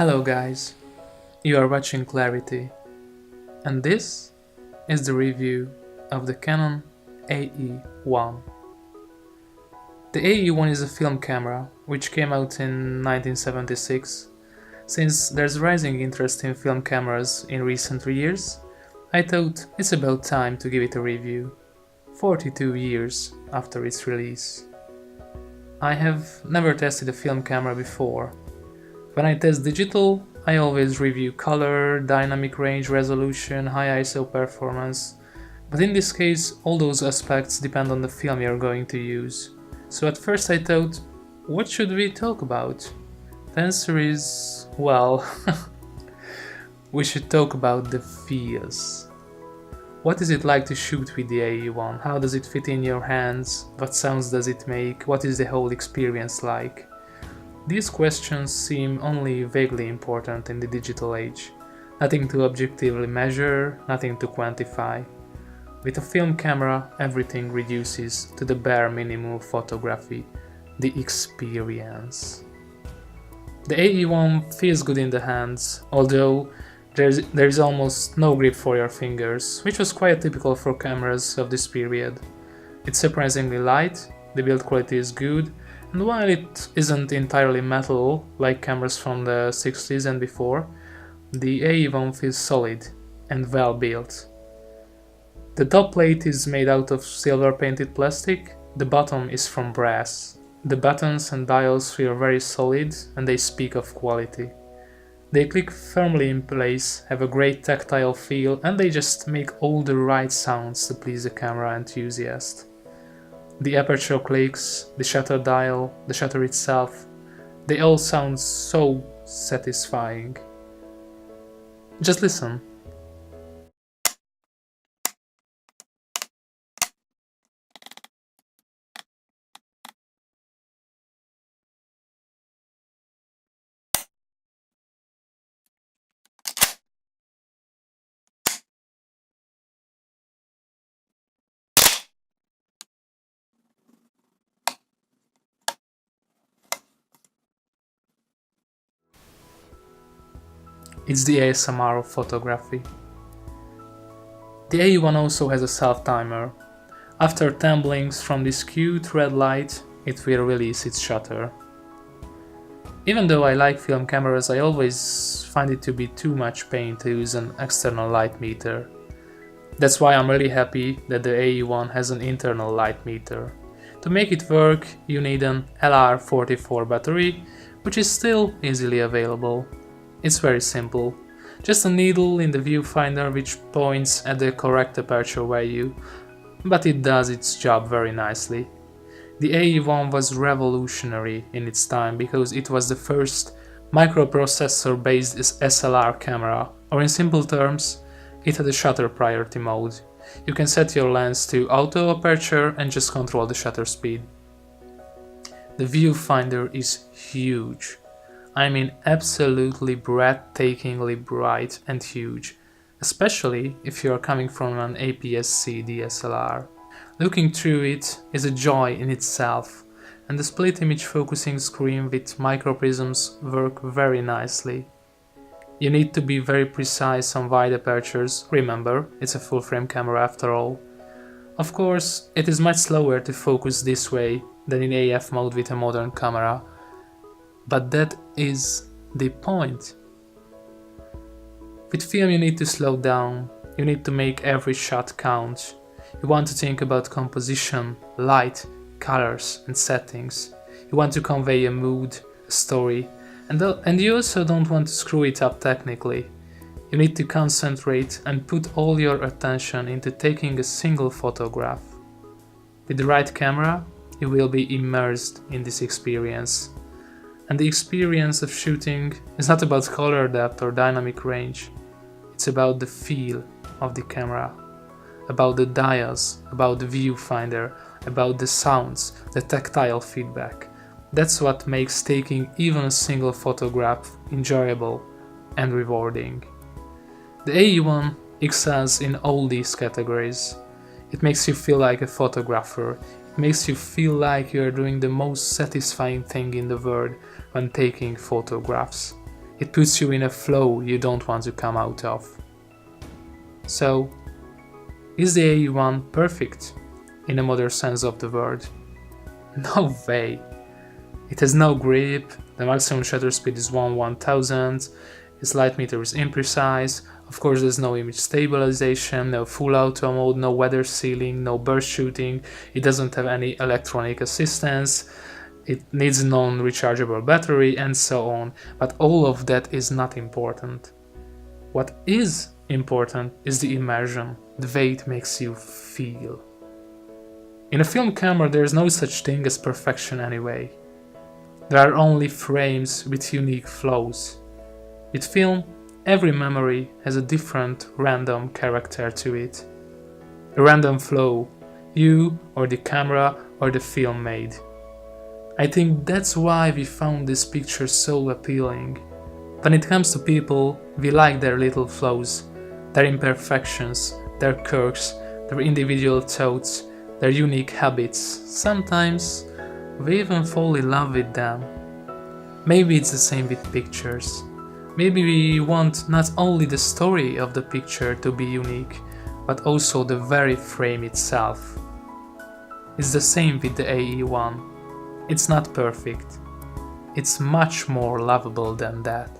Hello guys, you are watching Clarity, and this is the review of the Canon AE-1. The AE-1 is a film camera which came out in 1976. Since there's rising interest in film cameras in recent years, I thought it's about time to give it a review, 42 years after its release. I have never tested a film camera before. When I test digital, I always review color, dynamic range, resolution, high ISO performance, but in this case all those aspects depend on the film you're going to use. So at first I thought, what should we talk about? The answer is, well, we should talk about the feels. What is it like to shoot with the AE-1? How does it fit in your hands? What sounds does it make? What is the whole experience like? These questions seem only vaguely important in the digital age. Nothing to objectively measure, nothing to quantify. With a film camera, everything reduces to the bare minimum of photography, the experience. The AE-1 feels good in the hands, although there is almost no grip for your fingers, which was quite typical for cameras of this period. It's surprisingly light, the build quality is good, and while it isn't entirely metal like cameras from the 60s and before, the AE-1 feels solid and well built. The top plate is made out of silver painted plastic, the bottom is from brass. The buttons and dials feel very solid and they speak of quality. They click firmly in place, have a great tactile feel, and they just make all the right sounds to please the camera enthusiast. The aperture clicks, the shutter dial, the shutter itself, they all sound so satisfying. Just listen. It's the ASMR of photography. The AE-1 also has a self-timer. After 10 blinks from this cute red light, it will release its shutter. Even though I like film cameras, I always find it to be too much pain to use an external light meter. That's why I'm really happy that the AE-1 has an internal light meter. To make it work, you need an LR44 battery, which is still easily available. It's very simple. Just a needle in the viewfinder which points at the correct aperture value, but it does its job very nicely. The AE-1 was revolutionary in its time because it was the first microprocessor-based SLR camera, or in simple terms, it had a shutter priority mode. You can set your lens to auto aperture and just control the shutter speed. The viewfinder is huge. I mean absolutely breathtakingly bright and huge, especially if you are coming from an APS-C DSLR. Looking through it is a joy in itself, and the split image focusing screen with microprisms work very nicely. You need to be very precise on wide apertures, remember, it's a full-frame camera after all. Of course, it is much slower to focus this way than in AF mode with a modern camera. But that is the point. With film you need to slow down, you need to make every shot count. You want to think about composition, light, colors and settings. You want to convey a mood, a story, and you also don't want to screw it up technically. You need to concentrate and put all your attention into taking a single photograph. With the right camera, you will be immersed in this experience. And the experience of shooting is not about color depth or dynamic range, it's about the feel of the camera, about the dials, about the viewfinder, about the sounds, the tactile feedback. That's what makes taking even a single photograph enjoyable and rewarding. The AE-1 excels in all these categories. It makes you feel like a photographer. It makes you feel like you are doing the most satisfying thing in the world when taking photographs. It puts you in a flow you don't want to come out of. So, is the AE-1 perfect in a modern sense of the word? No way! It has no grip, the maximum shutter speed is 1/1000, its light meter is imprecise, of course there's no image stabilization, no full auto mode, no weather sealing, no burst shooting, it doesn't have any electronic assistance, it needs a non-rechargeable battery and so on, but all of that is not important. What is important is the immersion, the way it makes you feel. In a film camera there is no such thing as perfection anyway. There are only frames with unique flows. With film, every memory has a different random character to it. A random flow, you or the camera or the film made. I think that's why we found this picture so appealing. When it comes to people, we like their little flows, their imperfections, their quirks, their individual thoughts, their unique habits. Sometimes we even fall in love with them. Maybe it's the same with pictures. Maybe we want not only the story of the picture to be unique, but also the very frame itself. It's the same with the AE-1. It's not perfect. It's much more lovable than that.